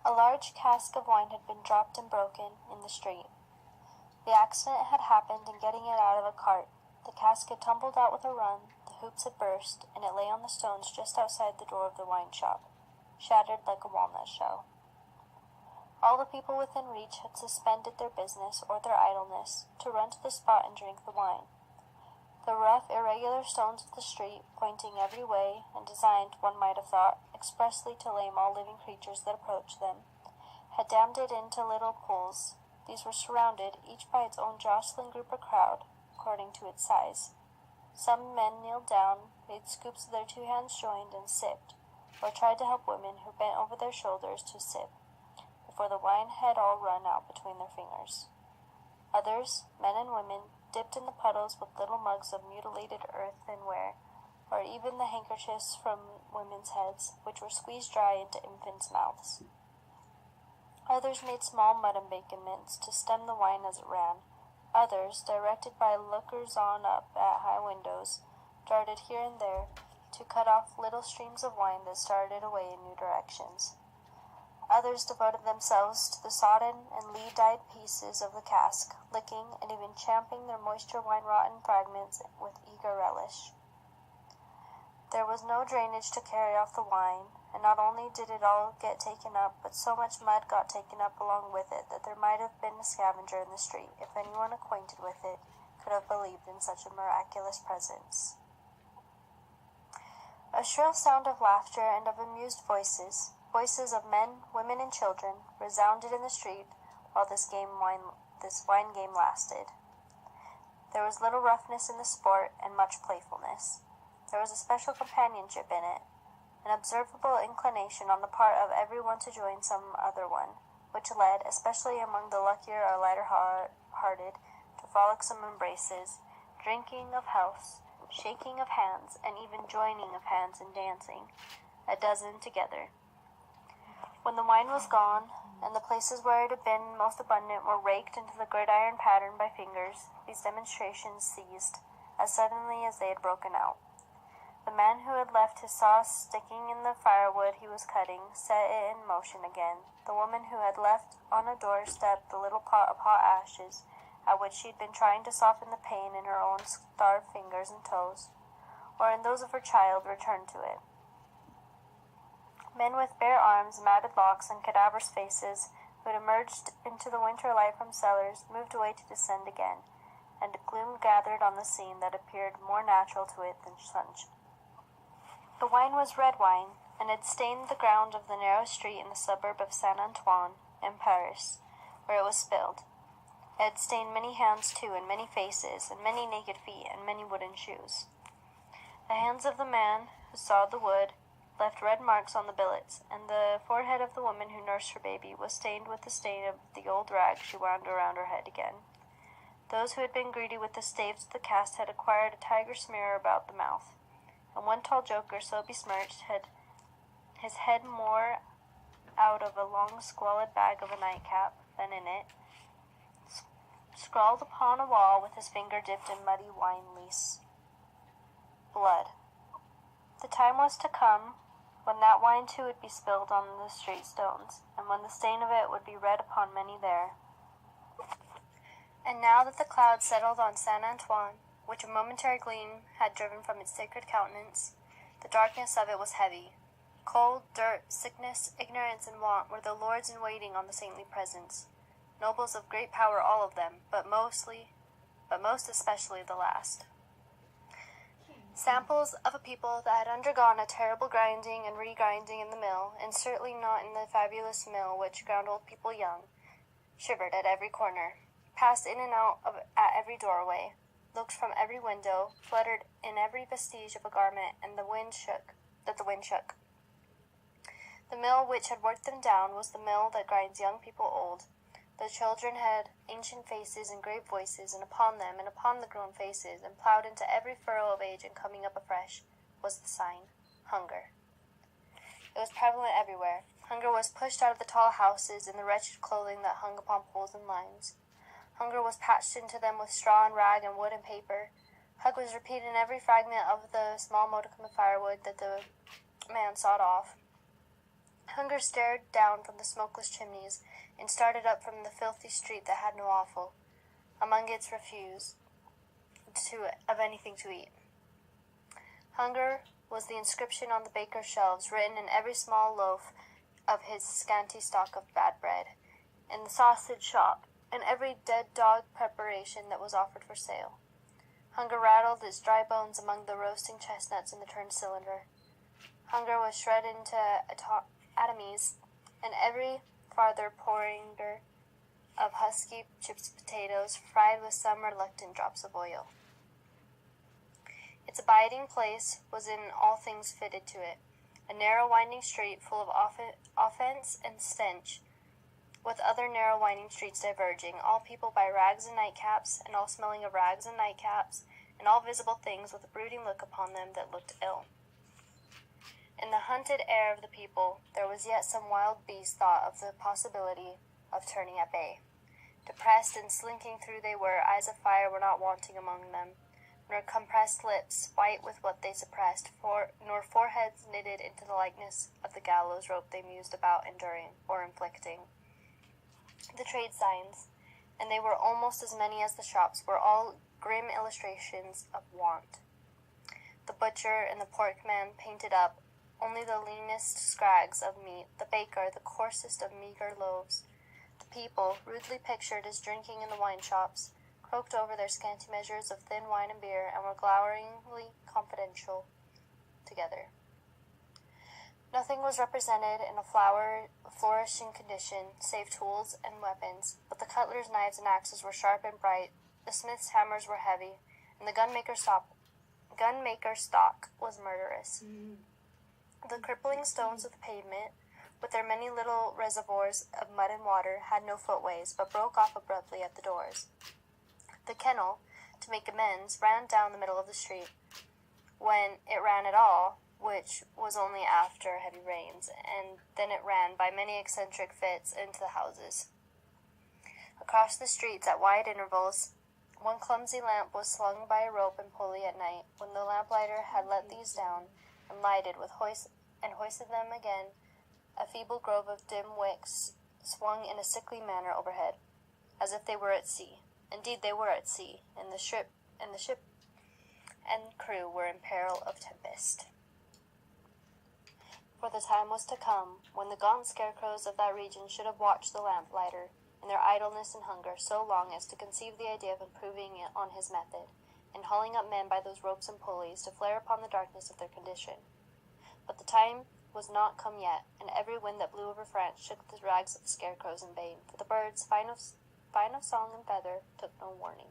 A large cask of wine had been dropped and broken in the street. The accident had happened in getting it out of a cart. The cask had tumbled out with a run, the hoops had burst, and it lay on the stones just outside the door of the wine shop, shattered like a walnut shell. All the people within reach had suspended their business or their idleness to run to the spot and drink the wine. The rough, irregular stones of the street, pointing every way, and designed, one might have thought, expressly to lame all living creatures that approached them, had dammed it into little pools. These were surrounded, each by its own jostling group or crowd, according to its size. Some men kneeled down, made scoops of their two hands joined, and sipped, or tried to help women who bent over their shoulders to sip, before the wine had all run out between their fingers. Others, men and women, dipped in the puddles with little mugs of mutilated earthenware, or even the handkerchiefs from women's heads, which were squeezed dry into infants' mouths. Others made small mud and bacon mints to stem the wine as it ran. Others, directed by lookers-on up at high windows, darted here and there to cut off little streams of wine that started away in new directions. Others devoted themselves to the sodden and lead-dyed pieces of the cask, licking and even champing their moisture-wine-rotten fragments with eager relish. There was no drainage to carry off the wine, and not only did it all get taken up, but so much mud got taken up along with it that there might have been a scavenger in the street, if anyone acquainted with it could have believed in such a miraculous presence. A shrill sound of laughter and of amused voices of men, women, and children, resounded in the street while this wine game lasted. There was little roughness in the sport, and much playfulness. There was a special companionship in it, an observable inclination on the part of every one to join some other one, which led, especially among the luckier or lighter-hearted, to frolicsome embraces, drinking of healths, shaking of hands, and even joining of hands in dancing, a dozen together. When the wine was gone, and the places where it had been most abundant were raked into the gridiron pattern by fingers, these demonstrations ceased as suddenly as they had broken out. The man who had left his saw sticking in the firewood he was cutting set it in motion again. The woman who had left on a doorstep the little pot of hot ashes, at which she had been trying to soften the pain in her own starved fingers and toes, or in those of her child, returned to it. Men with bare arms, matted locks, and cadaverous faces, who had emerged into the winter light from cellars, moved away to descend again, and a gloom gathered on the scene that appeared more natural to it than sunshine. The wine was red wine, and had stained the ground of the narrow street in the suburb of Saint-Antoine, in Paris, where it was spilled. It had stained many hands, too, and many faces, and many naked feet, and many wooden shoes. The hands of the man who sawed the wood left red marks on the billets, and the forehead of the woman who nursed her baby was stained with the stain of the old rag she wound around her head again. Those who had been greedy with the staves of the cask had acquired a tiger smear about the mouth, and one tall joker, so besmirched, had his head more out of a long squalid bag of a nightcap than in it, scrawled upon a wall with his finger dipped in muddy wine-lees. Blood. The time was to come when that wine too would be spilled on the street stones, and when the stain of it would be read upon many there. And now that the cloud settled on Saint-Antoine, which a momentary gleam had driven from its sacred countenance, the darkness of it was heavy. Cold, dirt, sickness, ignorance, and want were the lords in waiting on the saintly presence, nobles of great power all of them, but most especially the last. Samples of a people that had undergone a terrible grinding and regrinding in the mill, and certainly not in the fabulous mill which ground old people young, shivered at every corner, passed in and out at every doorway, looked from every window, fluttered in every vestige of a garment, and the wind shook. The mill which had worked them down was the mill that grinds young people old. The children had ancient faces and great voices, and upon them, and upon the grown faces, and ploughed into every furrow of age and coming up afresh, was the sign, hunger. It was prevalent everywhere. Hunger was pushed out of the tall houses in the wretched clothing that hung upon poles and lines. Hunger was patched into them with straw and rag and wood and paper. Hunger was repeated in every fragment of the small modicum of firewood that the man sawed off. Hunger stared down from the smokeless chimneys and started up from the filthy street that had no offal among its refuse of anything to eat. Hunger was the inscription on the baker's shelves, written in every small loaf of his scanty stock of bad bread, in the sausage shop, and every dead dog preparation that was offered for sale. Hunger rattled its dry bones among the roasting chestnuts in the turned cylinder. Hunger was shred into atomies, and every farther porringer of husky chips potatoes fried with some reluctant drops of oil. Its abiding place was in all things fitted to it, a narrow winding street full of offense and stench, with other narrow winding streets diverging, all peopled by rags and nightcaps, and all smelling of rags and nightcaps, and all visible things with a brooding look upon them that looked ill. In the hunted air of the people there was yet some wild beast thought of the possibility of turning at bay. Depressed and slinking through they were, eyes of fire were not wanting among them, nor compressed lips, white with what they suppressed, nor foreheads knitted into the likeness of the gallows rope they mused about enduring or inflicting. The trade signs, and they were almost as many as the shops, were all grim illustrations of want. The butcher and the porkman painted up only the leanest scrags of meat, the baker the coarsest of meagre loaves. The people, rudely pictured as drinking in the wine shops, croaked over their scanty measures of thin wine and beer, and were gloweringly confidential together. Nothing was represented in a flourishing condition, save tools and weapons, but the cutler's knives and axes were sharp and bright, the smith's hammers were heavy, and the gunmaker's stock was murderous. The crippling stones of the pavement, with their many little reservoirs of mud and water, had no footways, but broke off abruptly at the doors. The kennel, to make amends, ran down the middle of the street, when it ran at all, which was only after heavy rains, and then it ran by many eccentric fits into the houses. Across the streets, at wide intervals, one clumsy lamp was slung by a rope and pulley at night, when the lamplighter had let these down, and lighted hoisted them again. A feeble grove of dim wicks swung in a sickly manner overhead, as if they were at sea. Indeed, they were at sea, and the ship and crew were in peril of tempest. For the time was to come when the gaunt scarecrows of that region should have watched the lamplighter in their idleness and hunger so long as to conceive the idea of improving on his method, and hauling up men by those ropes and pulleys to flare upon the darkness of their condition. But the time was not come yet, and every wind that blew over France shook the rags of the scarecrows in vain, for the birds, fine of song and feather, took no warning.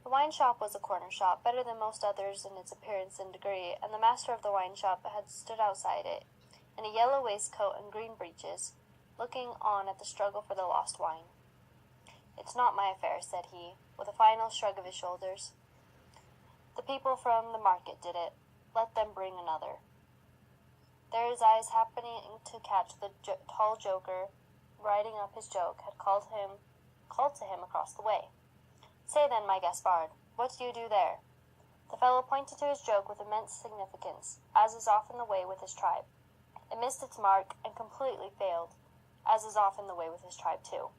The wine shop was a corner shop, better than most others in its appearance and degree, and the master of the wine shop had stood outside it, in a yellow waistcoat and green breeches, looking on at the struggle for the lost wine. "It's not my affair," said he, with a final shrug of his shoulders. "The people from the market did it. Let them bring another." There his eyes happening to catch the tall joker riding up his joke, had called to him across the way. "Say then, my Gaspard, what do you do there?" The fellow pointed to his joke with immense significance, as is often the way with his tribe. It missed its mark and completely failed, as is often the way with his tribe too.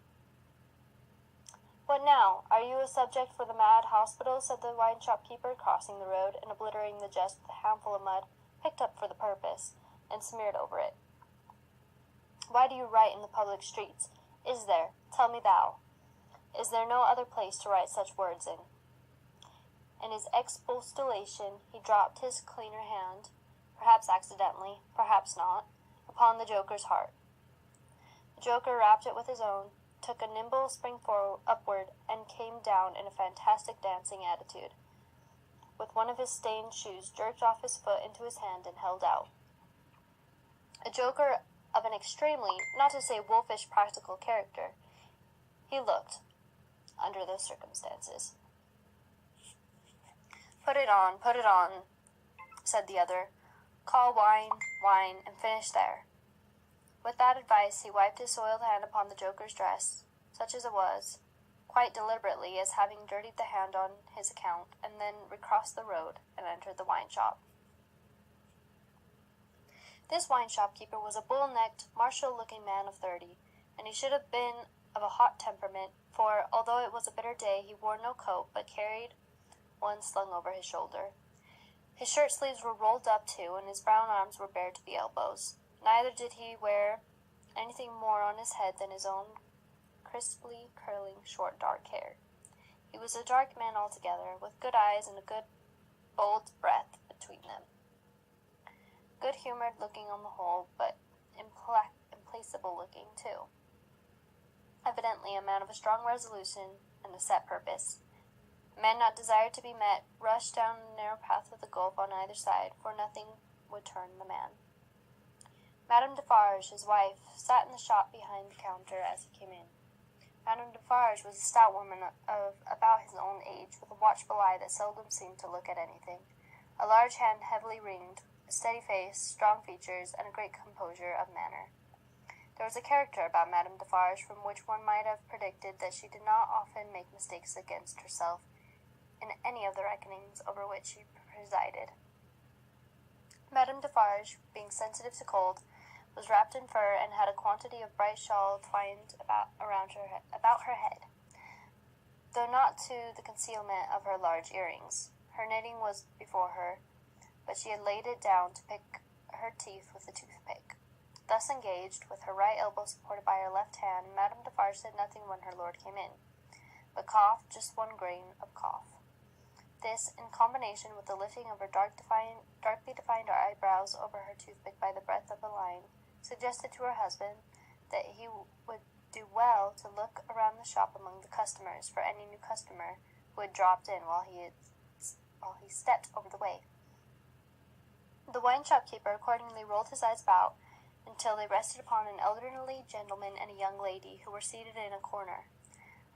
"What now? Are you a subject for the mad hospital?" said the wine shop keeper, crossing the road, and obliterating the jest with a handful of mud, picked up for the purpose, and smeared over it. "Why do you write in the public streets? Is there, tell me thou, is there no other place to write such words in?" In his expostulation he dropped his cleaner hand, perhaps accidentally, perhaps not, upon the joker's heart. The joker rapped it with his own, took a nimble spring upward, and came down in a fantastic dancing attitude, with one of his stained shoes jerked off his foot into his hand and held out. A joker of an extremely, not to say wolfish, practical character, he looked, under those circumstances. Put it on," said the other. "Call wine, wine, and finish there." With that advice he wiped his soiled hand upon the joker's dress, such as it was, quite deliberately, as having dirtied the hand on his account, and then recrossed the road and entered the wine shop. This wine shopkeeper was a bull-necked, martial-looking man of 30, and he should have been of a hot temperament, for, although it was a bitter day, he wore no coat, but carried one slung over his shoulder. His shirt sleeves were rolled up too, and his brown arms were bare to the elbows. Neither did he wear anything more on his head than his own crisply curling short dark hair. He was a dark man altogether, with good eyes and a good bold breath between them. Good-humoured looking on the whole, but implacable looking too. Evidently a man of a strong resolution and a set purpose. A man not desired to be met, rushed down the narrow path with a gulf on either side, for nothing would turn the man. Madame Defarge, his wife, sat in the shop behind the counter as he came in. Madame Defarge was a stout woman of about his own age, with a watchful eye that seldom seemed to look at anything, a large hand heavily ringed, a steady face, strong features, and a great composure of manner. There was a character about Madame Defarge from which one might have predicted that she did not often make mistakes against herself in any of the reckonings over which she presided. Madame Defarge, being sensitive to cold, was wrapped in fur and had a quantity of bright shawl twined about her head, though not to the concealment of her large earrings. Her knitting was before her, but she had laid it down to pick her teeth with a toothpick. Thus engaged, with her right elbow supported by her left hand, Madame Defarge said nothing when her lord came in, but coughed just one grain of cough. This, in combination with the lifting of her darkly defined eyebrows over her toothpick by the breadth of a line, suggested to her husband that he would do well to look around the shop among the customers for any new customer who had dropped in while he stepped over the way. The wine shopkeeper accordingly rolled his eyes about until they rested upon an elderly gentleman and a young lady who were seated in a corner.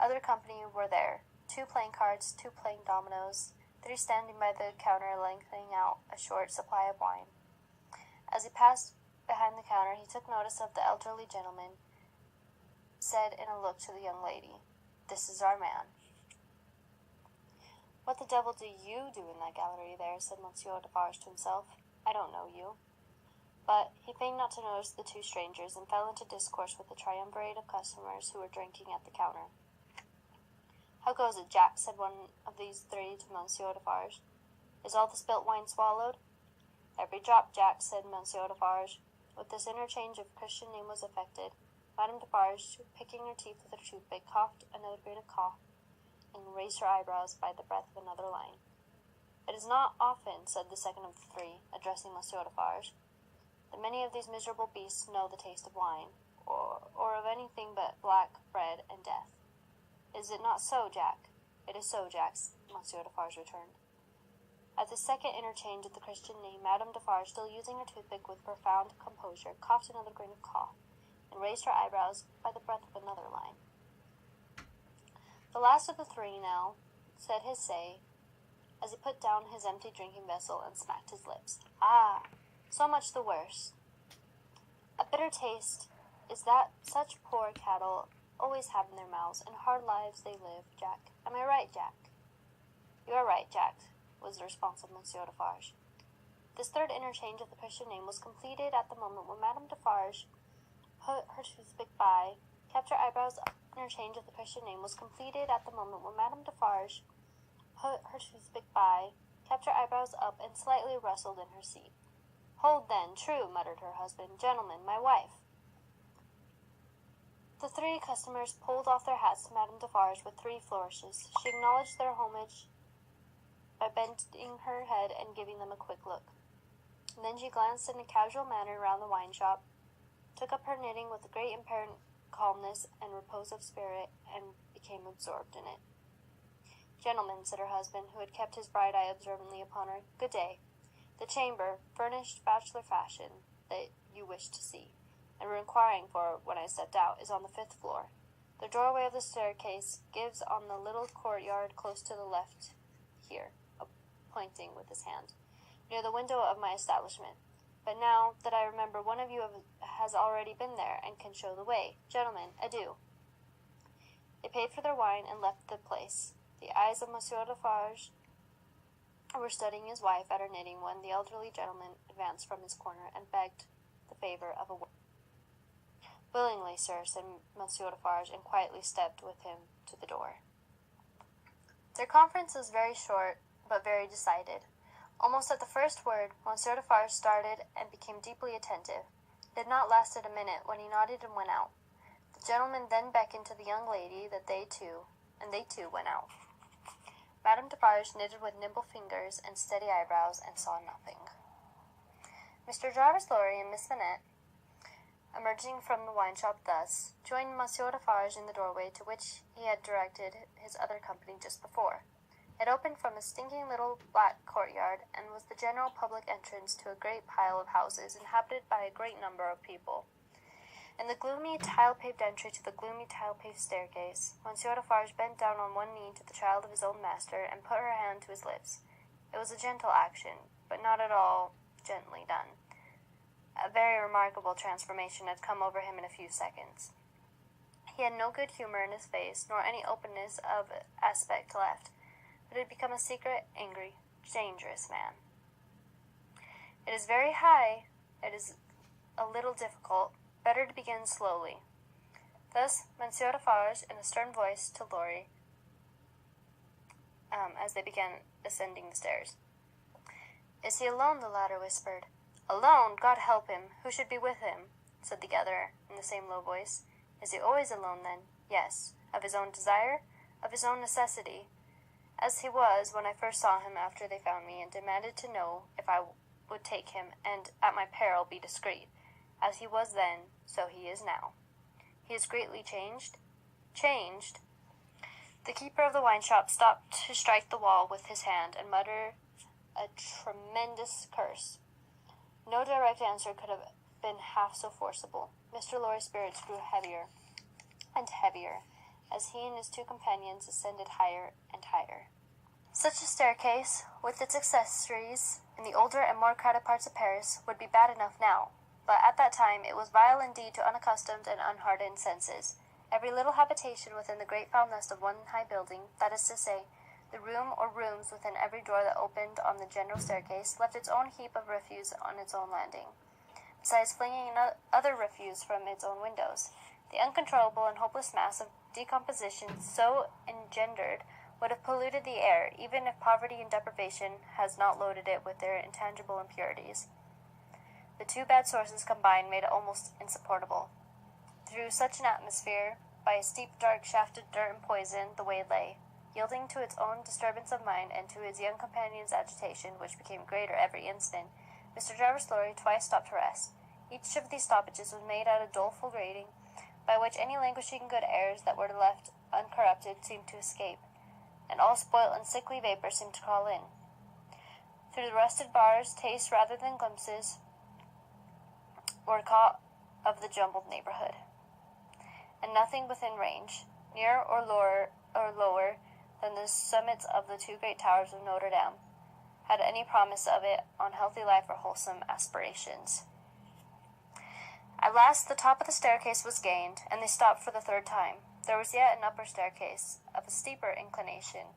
Other company were there, 2 playing cards, 2 playing dominoes, 3 standing by the counter lengthening out a short supply of wine. As he passed behind the counter, he took notice of the elderly gentleman, said in a look to the young lady, "This is our man." "What the devil do you do in that gallery there?" said Monsieur Defarge to himself. "I don't know you." But he feigned not to notice the 2 strangers, and fell into discourse with the triumvirate of customers who were drinking at the counter. "How goes it, Jack?" said one of these 3 to Monsieur Defarge. "Is all the spilt wine swallowed?" "Every drop, Jack," said Monsieur Defarge. With this interchange of Christian name was effected, Madame Defarge, picking her teeth with her toothpick, coughed another grain of cough, and raised her eyebrows by the breadth of another line. "It is not often," said the second of the 3, addressing Monsieur Defarge, "that many of these miserable beasts know the taste of wine, or of anything but black bread and death. Is it not so, Jack?" "It is so, Jack," Monsieur Defarge returned. At this second interchange of the Christian name, Madame Defarge, still using her toothpick with profound composure, coughed another grain of cough, and raised her eyebrows by the breadth of another line. The last of the 3 now said his say, as he put down his empty drinking vessel and smacked his lips. "Ah, so much the worse. A bitter taste is that such poor cattle always have in their mouths, and hard lives they live, Jack. Am I right, Jack?" "You are right, Jack," was the response of Monsieur Defarge. This third interchange of the Christian name was completed at the moment when Madame Defarge put her toothpick by, kept her eyebrows up. Interchange of the Christian name was completed at the moment when Madame Defarge put her toothpick by, kept her eyebrows up, and slightly rustled in her seat. "Hold then, true," muttered her husband. "Gentlemen, my wife." The 3 customers pulled off their hats to Madame Defarge with 3 flourishes. She acknowledged their homage by bending her head and giving them a quick look. And then she glanced in a casual manner round the wine shop, took up her knitting with a great apparent calmness and repose of spirit, and became absorbed in it. "Gentlemen," said her husband, who had kept his bright eye observantly upon her, "good day. The chamber, furnished bachelor fashion, that you wished to see, and were inquiring for when I stepped out, is on the 5th floor. The doorway of the staircase gives on the little courtyard close to the left here," pointing with his hand, "near the window of my establishment. But now that I remember, one of you has already been there, and can show the way. Gentlemen, adieu." They paid for their wine, and left the place. The eyes of Monsieur Defarge were studying his wife at her knitting when the elderly gentleman advanced from his corner, and begged the favour of a woman. "Willingly, sir," said Monsieur Defarge, and quietly stepped with him to the door. Their conference was very short, but very decided. Almost at the first word, Monsieur Defarge started and became deeply attentive. It had not lasted a minute when he nodded and went out. The gentleman then beckoned to the young lady that they too went out. Madame Defarge knitted with nimble fingers and steady eyebrows, and saw nothing. Mr. Jarvis Lorry and Miss Manette, emerging from the wine shop thus, joined Monsieur Defarge in the doorway to which he had directed his other company just before. It opened from a stinking little black courtyard, and was the general public entrance to a great pile of houses inhabited by a great number of people. In the gloomy tile-paved entry to the gloomy tile-paved staircase, Monsieur Defarge bent down on one knee to the child of his old master, and put her hand to his lips. It was a gentle action, but not at all gently done. A very remarkable transformation had come over him in a few seconds. He had no good humour in his face, nor any openness of aspect left, but had become a secret, angry, dangerous man. "It is very high, it is a little difficult, better to begin slowly." Thus Monsieur Defarge, in a stern voice, to Lorry, as they began ascending the stairs. "Is he alone?" the latter whispered. "Alone? God help him! Who should be with him?" said the other, in the same low voice. "Is he always alone, then?" "Yes." "Of his own desire?" "Of his own necessity. As he was when I first saw him after they found me, and demanded to know if I would take him, and, at my peril, be discreet. As he was then, so he is now." "He is greatly changed?" "Changed?" The keeper of the wine shop stopped to strike the wall with his hand, and mutter a tremendous curse. No direct answer could have been half so forcible. Mr. Lorry's spirits grew heavier and heavier, as he and his two companions ascended higher and higher. Such a staircase, with its accessories, in the older and more crowded parts of Paris, would be bad enough now, but at that time it was vile indeed to unaccustomed and unhardened senses. Every little habitation within the great foul nest of one high building, that is to say, the room or rooms within every door that opened on the general staircase, left its own heap of refuse on its own landing, besides flinging other refuse from its own windows. The uncontrollable and hopeless mass of decomposition so engendered would have polluted the air, even if poverty and deprivation has not loaded it with their intangible impurities. The two bad sources combined made it almost insupportable. Through such an atmosphere, by a steep, dark shaft of dirt and poison, the way lay, yielding to its own disturbance of mind and to his young companion's agitation, which became greater every instant. Mr. Jarvis Lorry twice stopped to rest. Each of these stoppages was made at a doleful grating, by which any languishing good airs that were left uncorrupted seemed to escape, and all spoilt and sickly vapour seemed to crawl in. Through the rusted bars, tastes rather than glimpses were caught of the jumbled neighbourhood, and nothing within range, nearer or lower than the summits of the two great towers of Notre Dame, had any promise of it on healthy life or wholesome aspirations. At last the top of the staircase was gained, and they stopped for the third time. There was yet an upper staircase, of a steeper inclination,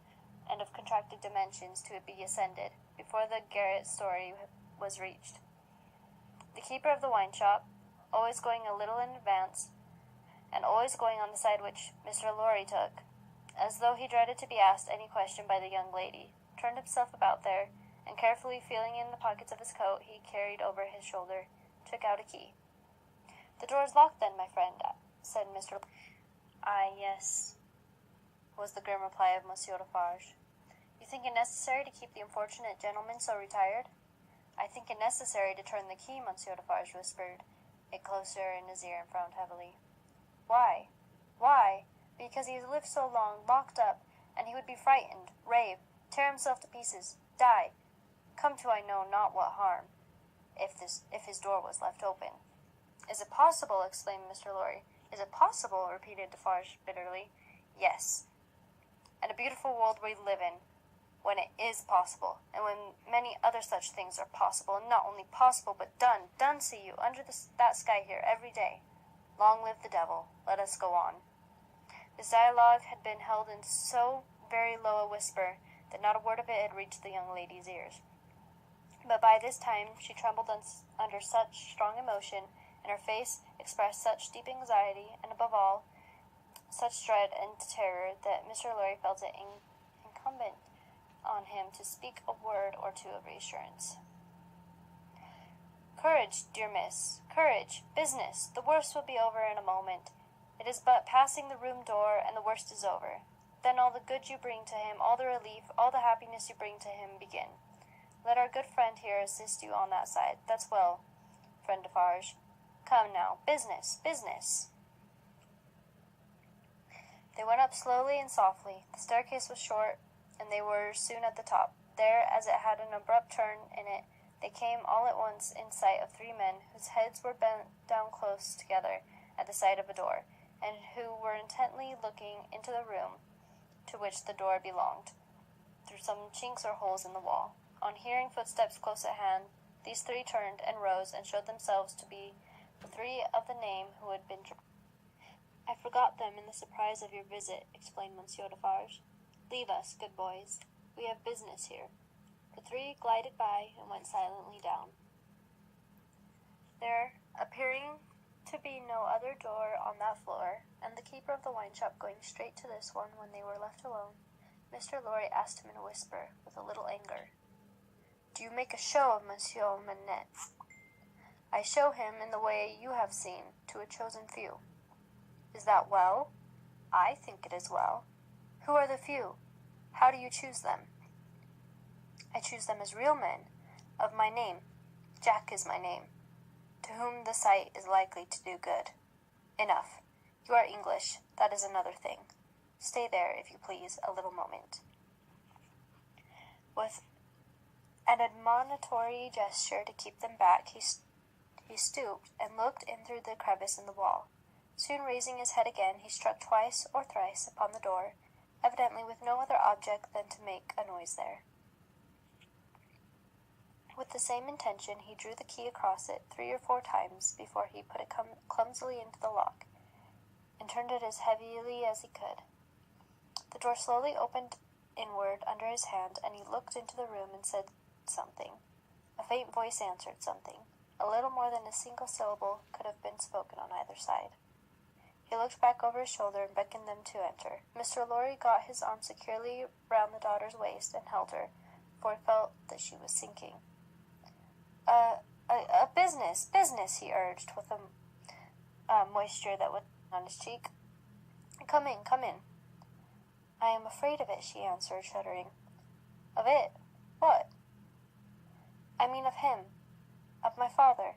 and of contracted dimensions, to be ascended, before the garret story was reached. The keeper of the wine shop, always going a little in advance, and always going on the side which Mr. Lorry took, as though he dreaded to be asked any question by the young lady, turned himself about there, and carefully feeling in the pockets of his coat he carried over his shoulder, took out a key. "The door is locked, then, my friend," said Mr. "Aye, yes," was the grim reply of Monsieur Defarge. "You think it necessary to keep the unfortunate gentleman so retired?" "I think it necessary to turn the key," Monsieur Defarge whispered it closer in his ear, and frowned heavily. "Why?" "Why? Because he has lived so long, locked up, and he would be frightened, rave, tear himself to pieces, die, come to I know not what harm, if his door was left open." "Is it possible?" exclaimed Mr. Lorry. "Is it possible?" repeated Defarge bitterly. "Yes, and a beautiful world we live in, when it is possible, and when many other such things are possible, and not only possible, but done, see you, under that sky here, every day. Long live the devil! Let us go on." This dialogue had been held in so very low a whisper that not a word of it had reached the young lady's ears. But by this time she trembled under such strong emotion, and her face expressed such deep anxiety, and above all, such dread and terror, that Mr. Lorry felt it incumbent on him to speak a word or two of reassurance. "Courage, dear miss, courage, business. The worst will be over in a moment. It is but passing the room door, and the worst is over. Then all the good you bring to him, all the relief, all the happiness you bring to him begin. Let our good friend here assist you on that side. That's well, friend Defarge. Come now, business, business." They went up slowly and softly. The staircase was short, and they were soon at the top. There, as it had an abrupt turn in it, they came all at once in sight of three men whose heads were bent down close together at the side of a door, and who were intently looking into the room to which the door belonged, through some chinks or holes in the wall. On hearing footsteps close at hand, these three turned and rose, and showed themselves to be the three of the name who had been "I forgot them in the surprise of your visit," explained Monsieur Defarge. "Leave us, good boys. We have business here." The three glided by and went silently down. There appearing to be no other door on that floor, and the keeper of the wine shop going straight to this one when they were left alone, Mr. Lorry asked him in a whisper, with a little anger, "Do you make a show of Monsieur Manette?" "I show him in the way you have seen, to a chosen few." "Is that well?" "I think it is well." "Who are the few? How do you choose them?" "I choose them as real men, of my name. Jack is my name, to whom the sight is likely to do good. Enough. You are English. That is another thing. Stay there, if you please, a little moment." With an admonitory gesture to keep them back, he stooped and looked in through the crevice in the wall. Soon raising his head again, he struck twice or thrice upon the door, evidently with no other object than to make a noise there. With the same intention, he drew the key across it 3 or 4 times before he put it clumsily into the lock, and turned it as heavily as he could. The door slowly opened inward under his hand, and he looked into the room and said something. A faint voice answered something. A little more than a single syllable could have been spoken on either side. He looked back over his shoulder and beckoned them to enter. Mr. Lorry got his arm securely round the daughter's waist and held her, for he felt that she was sinking. Business, he urged, with a moisture that was on his cheek. Come in. "I am afraid of it," she answered, shuddering. "Of it? What?" "I mean of him, of my father."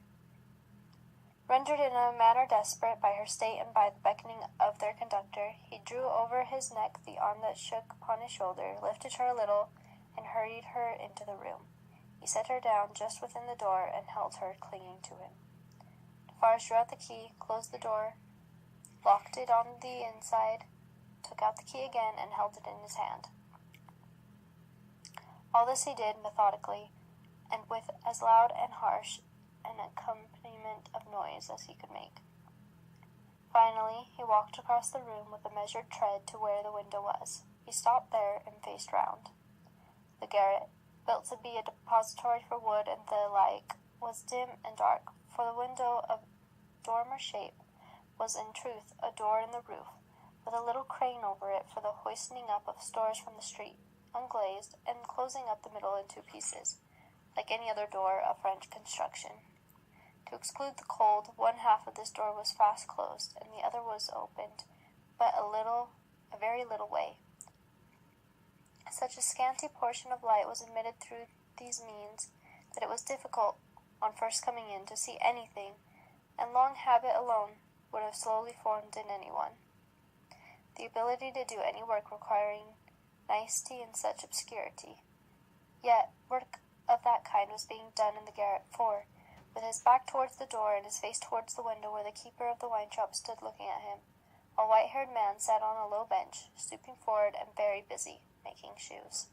Rendered in a manner desperate by her state and by the beckoning of their conductor, he drew over his neck the arm that shook upon his shoulder, lifted her a little, and hurried her into the room. He set her down just within the door, and held her clinging to him. Defarge drew out the key, closed the door, locked it on the inside, took out the key again, and held it in his hand. All this he did methodically, and with as loud and harsh an accompaniment of noise as he could make. Finally, he walked across the room with a measured tread to where the window was. He stopped there and faced round. The garret, built to be a depository for wood and the like, was dim and dark, for the window of dormer shape was in truth a door in the roof, with a little crane over it for the hoisting up of stores from the street, unglazed, and closing up the middle in 2 pieces, like any other door of French construction. To exclude the cold, one half of this door was fast closed, and the other was opened but a very little way. Such a scanty portion of light was admitted through these means that it was difficult, on first coming in, to see anything, and long habit alone would have slowly formed in anyone the ability to do any work requiring nicety in such obscurity. Yet work of that kind was being done in the garret, for, with his back towards the door and his face towards the window where the keeper of the wine shop stood looking at him, a white-haired man sat on a low bench, stooping forward and very busy, making shoes.